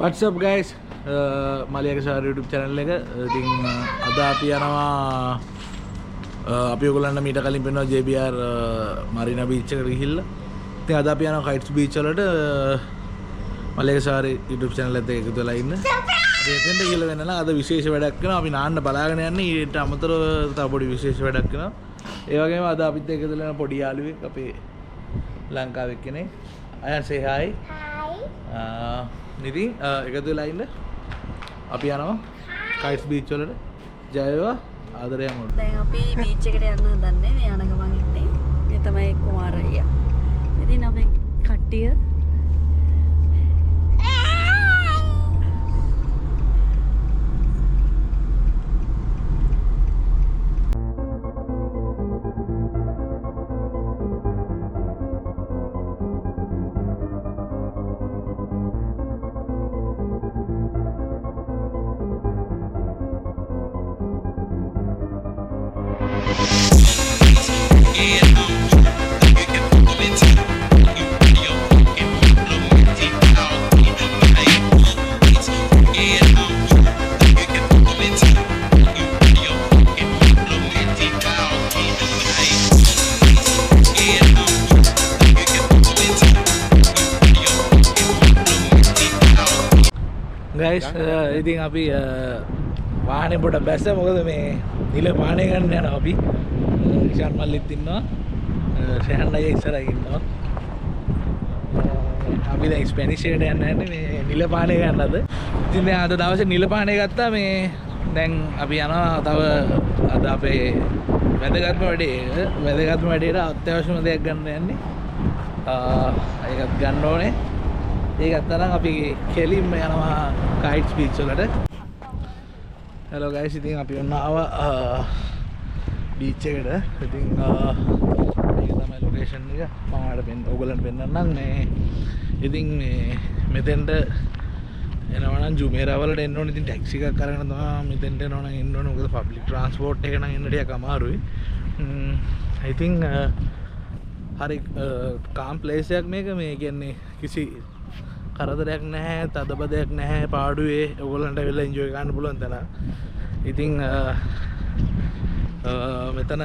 What's up guys? Maliyaga Sar YouTube channel එක. ඉතින් අද අපි යනවා අපි ඔයගොල්ලන්ට මීට කලින් පෙන්වනවා JBR Marina Beach එකට ගිහිල්ලා. ඉතින් අද අපි යනවා Kites Beach වලට Maliyaga Sar YouTube channel එකත් එක්ක එකතු වෙලා ඉන්න. දෙතෙන්ට ගිහලා වෙන නම් අද විශේෂ වැඩක් කරනවා. අපි නාන්න බලාගෙන යන්නේ. ඊට අමතරව තව පොඩි විශේෂ වැඩක් කරනවා. ඒ වගේම අද අපිත් එක්ක එකතු වෙන පොඩි යාළුවෙක් අපේ ලංකාවේ කෙනෙක්. අයන් say hi. Hi. ඉතින් එකතු වෙලා ඉන්න. අපි යනවා Kites Beach වලට. ජය වේවා. ආදරය යමු. දැන් අපි බීච් එකට යන්න හදන්නේ. මේ යන ගමන් ඉන්නේ. මේ තමයි කුමාර අයියා. ඉතින් අපි කට්ටිය guys ඉතින් අපි වාහනේ පොඩ බැස්ස මොකද මේ නිල පානේ ගන්න යනවා අපි ශාන් මල්ලිත් ඉන්නවා ශාන් අයියා ඉස්සරහින් ඉන්නවා අපි දැන් ස්පැනිෂ් එකට යන්න යන්නේ මේ නිල පානේ ගන්නද ඉතින් දැන් අද දවසේ නිල පානේ ගත්තා මේ දැන් අපි යනවා තව අද අපේ වැදගත්ම වැඩේට අත්‍යවශ්‍යම දෙයක් ගන්න යන්නේ ඒකත් ගන්න ඕනේ ඒකත් තරම් අපි කෙලින්ම යනවා Kites Beach වලට. Hello guys ඉතින් අපි ඔන්න ආවා beach එකට. ඉතින් මේක තමයි location එක. මම ඔයගොල්ලන්ට පෙන්නන්නම් මේ. ඉතින් මේ මෙතෙන්ට එනවා නම් ජුමේරා වලට එන්න ඕනේ. ඉතින් ටැක්සි එකක් අරගෙන තමයි මෙතෙන්ට එනවා නම් එන්න ඕනේ. මොකද public transport එක නම් එන්න ටිකක් අමාරුයි. I think හරි calm place එකක් මේක. මේ කියන්නේ කිසි කරදරයක් නැහැ තදබදයක් නැහැ පාඩුවේ ඔයගොල්ලන්ට වෙලා එන්ජොයි කරන්න පුළුවන් තැන. ඉතින් මෙතන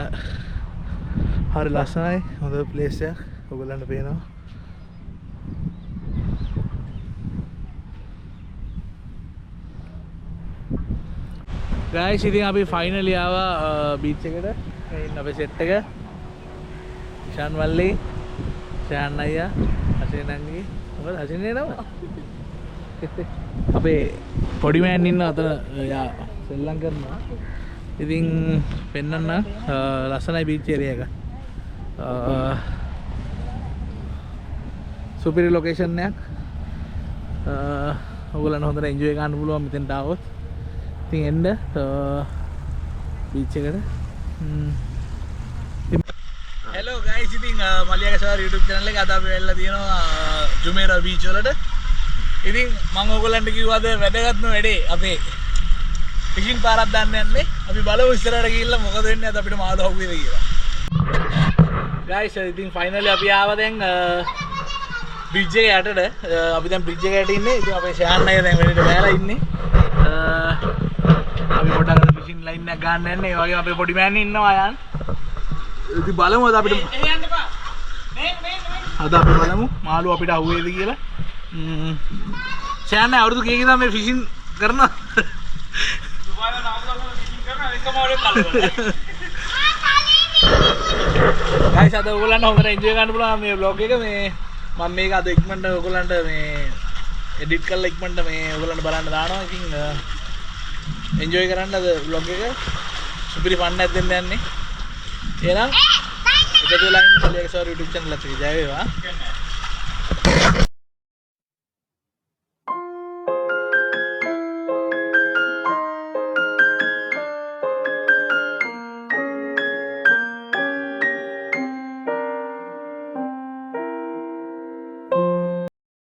හරි ලස්සනයි හොඳ ප්ලේස් එකක් ඔයගොල්ලන්ට පේනවා. guys ඉතින් අපි ෆයිනලි ආවා බීච් එකට. මේ ඉන්න අපේ සෙට් එක ශාන් වල්ලි ශාන් අයියා අසේනන්ගේ මොකද හසින්නේ නම අපේ පොඩි මෑන් ඉන්න අතන යා සෙල්ලම් කරනවා. ඉතින් පෙන්නන්න ලස්සනයි බීච් ඒරියා එක. සුපිරි ලොකේෂන් එකක්. ඔයගොල්ලන්ට හොඳට එන්ජොයි කරන්න පුළුවන් මෙතෙන්ට ආවොත්. ඉතින් එන්න බීච් එකට. Hello guys ඉතින් Maliyaga Sar YouTube channel එක අද අපි වෙලා තියෙනවා Jumeirah beach වලට. ඉතින් මම ඔයගොල්ලන්ට කිව්වද වැදගත්ම වැඩේ අපේ ෆිෂින් පාරක් දාන්න යන්නේ. අපි බලමු ඉස්සරහට ගිහිල්ලා මොකද වෙන්නේ අද අපිට මාළු හවුවේද කියලා. guys ඉතින් finally අපි ආවා දැන් bridge එක යටට. අපි දැන් bridge එක යට ඉන්නේ. ඉතින් අපේ ශාන් අයියා දැන් වෙලෙට බෑලා ඉන්නේ. අපි පොඩක් ෆිෂින් ලයින් එකක් ගන්න යන්නේ. ඒ වගේම අපේ පොඩි මෑන් ඉන්නවා යන්. ඉතින් බලමු අද අපිට අද අපි බලමු මාළු අපිට අහුවේද කියලා. ශාන් අවුරුදු කීයකද මේ ෆිෂින් කරනවා? දුබායිලා නාමකල්ලා ෆිෂින් කරනවා එක මාළුවෙක් කල්පනා. guys අද ඔයගොල්ලන්ට හොඳට එන්ජොයි කරන්න පුළුවන් මේ vlog එක. මේ මම මේක අද ඉක්මනට ඔයගොල්ලන්ට මේ එඩිට් කරලා ඉක්මනට මේ ඔයගොල්ලන්ට බලන්න දානවා. ඉතින් එන්ජොයි කරන්න අද vlog එක. සුපිරි ෆන් එකක් දෙන්න යන්නේ. එහෙනම් එකතු වෙලා ඉන්න Maliyaga Sar YouTube channel එකට ජය වේවා.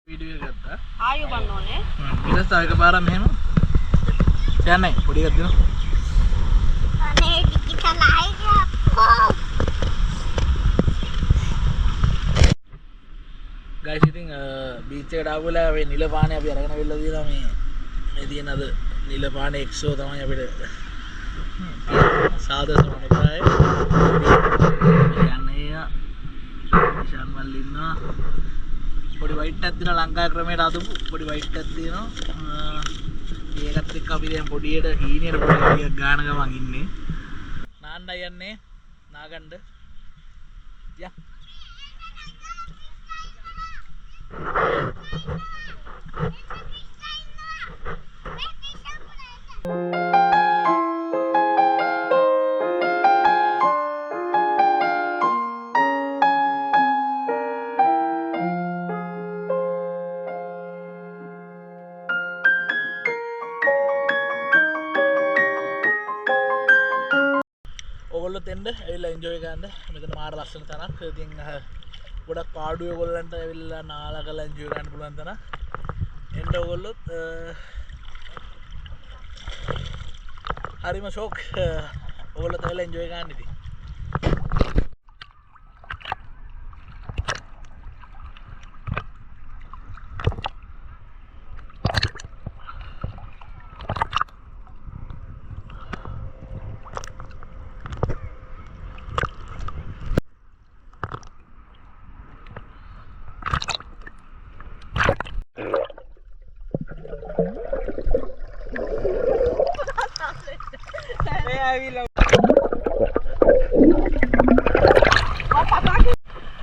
වීඩියෝ එක ගත්තා. ආයු බන්න ඕනේ. ඊට පස්සේ එකපාරක් මෙහෙම යන්නේ පොඩි එකක් දෙනවා. අනේ ටිකක් ලයිව් guys ඉතින් බීච් එකට ආපු වෙලාව මේ නිල පානේ අපි අරගෙන වෙලා තියෙනවා මේ තියෙන අද නිල පානේ එක්සෝ තමයි අපිට සාදස මොනකායි යන්නේ නිෂාන් මල්ලි ඉන්නවා පොඩි වයිට් එකක් තියෙනවා ලංකා ක්‍රමයට අදපු පොඩි වයිට් එකක් තියෙනවා ඒකත් එක්ක අපි දැන් පොඩියට හීනියට පොඩි ගාන ගමන් ඉන්නේ නාන්නයි යන්නේ නාගන්න යා ඔයගොල්ලොත් එන්න ඇවිල්ලා එන්ජොයි කරන්න මෙතන මාර ලස්සන තැනක් ඉතින් ගොඩක් පාඩුවේ ඔයගොල්ලන්ට ඇවිල්ලා නාලා කරලා එන්ජොයි කරන්න පුළුවන් තැනක් එන්න ඔයගොල්ලොත් හරිම ෂොක් ඔයගොල්ලොත් ඇවිල්ලා එන්ජොයි කරන්න ඉතින්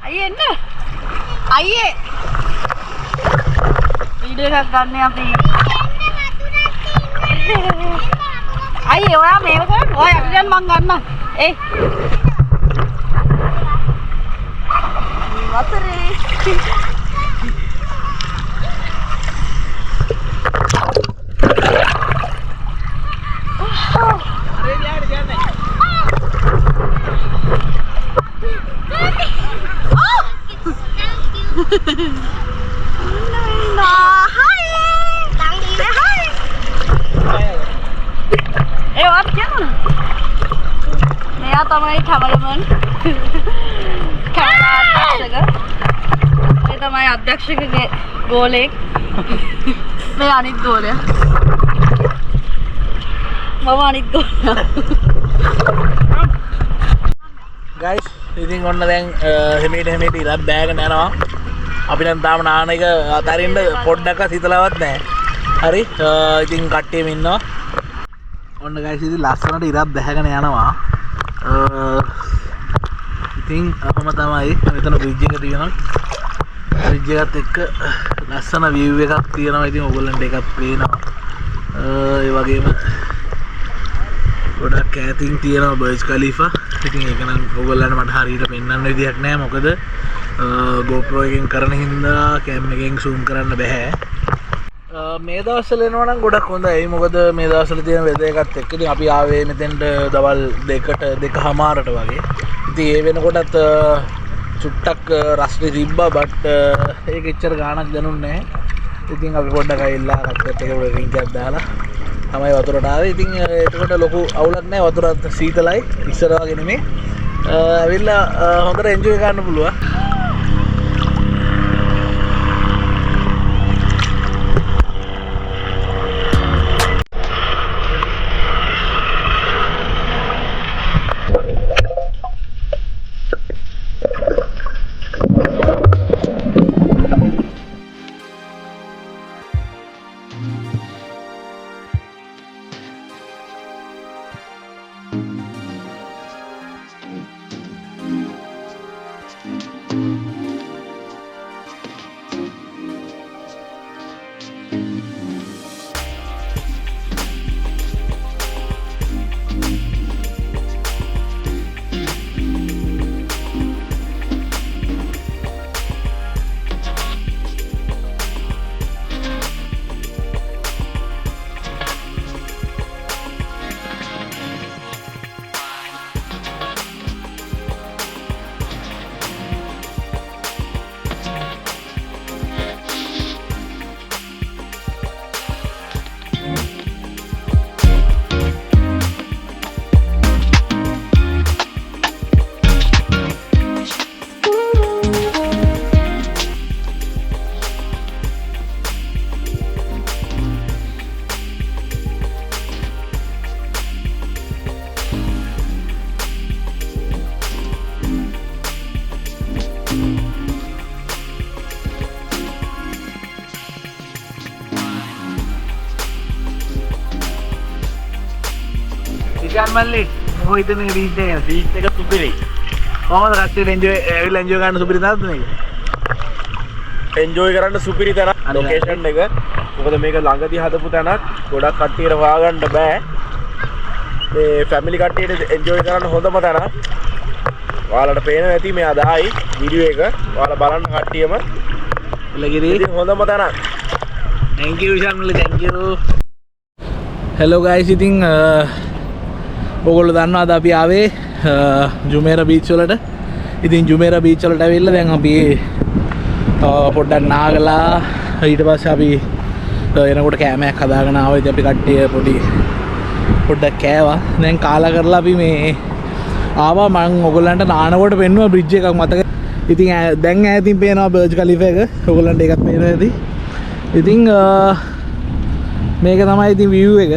අයියේ එන්න අයියේ වීඩියෝ එකක් ගන්න අපි අයියේ ඔයා මේක කරන්න ඔය යටින් මං ගන්නම් වතුරේ මෙයා තමයි කැමරමන් කැමරාඅධ්‍යක්ෂක මේ තමයි අධ්‍යක්ෂකගේ ගෝලෙක් මේ අනිත් ගෝලයා මම අනිත් ගෝලයා ගයිස් ඉතින් ඔන්න දැන් හිමීට ඉරක් බෑගෙන යනවා අපි නම් තාම නාන එක අතරින්ද පොඩ්ඩක්වත් හිතලවත් නැහැ හරි ඉතින් කට්ටියම ඉන්නවා ඔන්න ගයිස් ඉතින් ලස්සනට ඉරක් බෑගෙන යනවා ඉතින් අපම තමයි මෙතන බ්‍රිජ් එක තියෙනවා බ්‍රිජ් එකත් එක්ක ලස්සන view එකක් තියෙනවා ඉතින් ඔයගොල්ලන්ට එකක් පේනවා ඒ වගේම ගොඩක් ඈතින් තියෙනවා බර්ජ් ඛලීෆා ඉතින් ඒක නම් ඔයගොල්ලන්ට මට හරියට පෙන්වන්න විදියක් නැහැ මොකද GoPro එකෙන් කරන හින්දා කැම් එකෙන් zoom කරන්න බෑ මේ දවස්වල එනවා නම් ගොඩක් හොඳයි මොකද මේ දවස්වල තියෙන වෙදර් එකත් එක්ක ඉතින් අපි ආවේ මෙතෙන්ට දවල් 2:00ට වගේ ඉතින් ඒ වෙනකොටත් චුට්ටක් රස්නේ තිබ්බා බට් ඒක එච්චර ගාණක් දැනුන්නේ නැහැ ඉතින් අපි පොඩ්ඩක් ඇවිල්ලා රක්කට් එක උඩ රින්ග් එකක් දාලා තමයි වතුරට ආවේ ඉතින් එතකොට ලොකු අවුලක් නැහැ වතුරත් සීතලයි ඉස්සර වගේ නෙමෙයි ඇවිල්ලා හොඳට එන්ජොයි කරන්න පුළුවන් මල්ලි මොකෝ හිතන්නේ බීච් එක ගැන? බීච් එක සුපිරි. කොහොමද කට්ටියට ඇවිල්ලා එන්ජොයි කරන්න සුපිරි තාක්ද මේක? එන්ජොයි කරන්න සුපිරි තැනක් ලොකේෂන් එක. මොකද මේක ළඟදී හදපු තැනක්. ගොඩක් කට්ටියට හොයාගන්න බෑ. මේ ෆැමිලි කට්ටියට එන්ජොයි කරන්න හොඳම තැනක්. ඔයාලට පේනවා ඇති මේ අදහයි වීඩියෝ එක. ඔයාලා බලන්න කට්ටියම. ඉලගිරි ඉතින් හොඳම තැනක්. thank you විශාන්ලි thank you. hello guys ඉතින් ඔයගොල්ලෝ දන්නවද අපි ආවේ ජුමේරා බීච් වලට. ඉතින් ජුමේරා බීච් වලට ඇවිල්ලා දැන් අපි පොඩ්ඩක් නාගලා ඊට පස්සේ අපි එනකොට කෑමයක් හදාගෙන ආවා. ඉතින් අපි කට්ටිය පොඩ්ඩක් කෑවා. දැන් කාලා කරලා අපි මේ ආවා. මම ඔයගොල්ලන්ට නානකොට පෙන්නුවා බ්‍රිජ් එකක් මතක. ඉතින් දැන් ඈතින් පේනවා බර්ජ් ඛලීෆා එක. ඔයගොල්ලන්ට ඒකත් පේනවා ඇති. ඉතින් මේක තමයි ඉතින් view එක.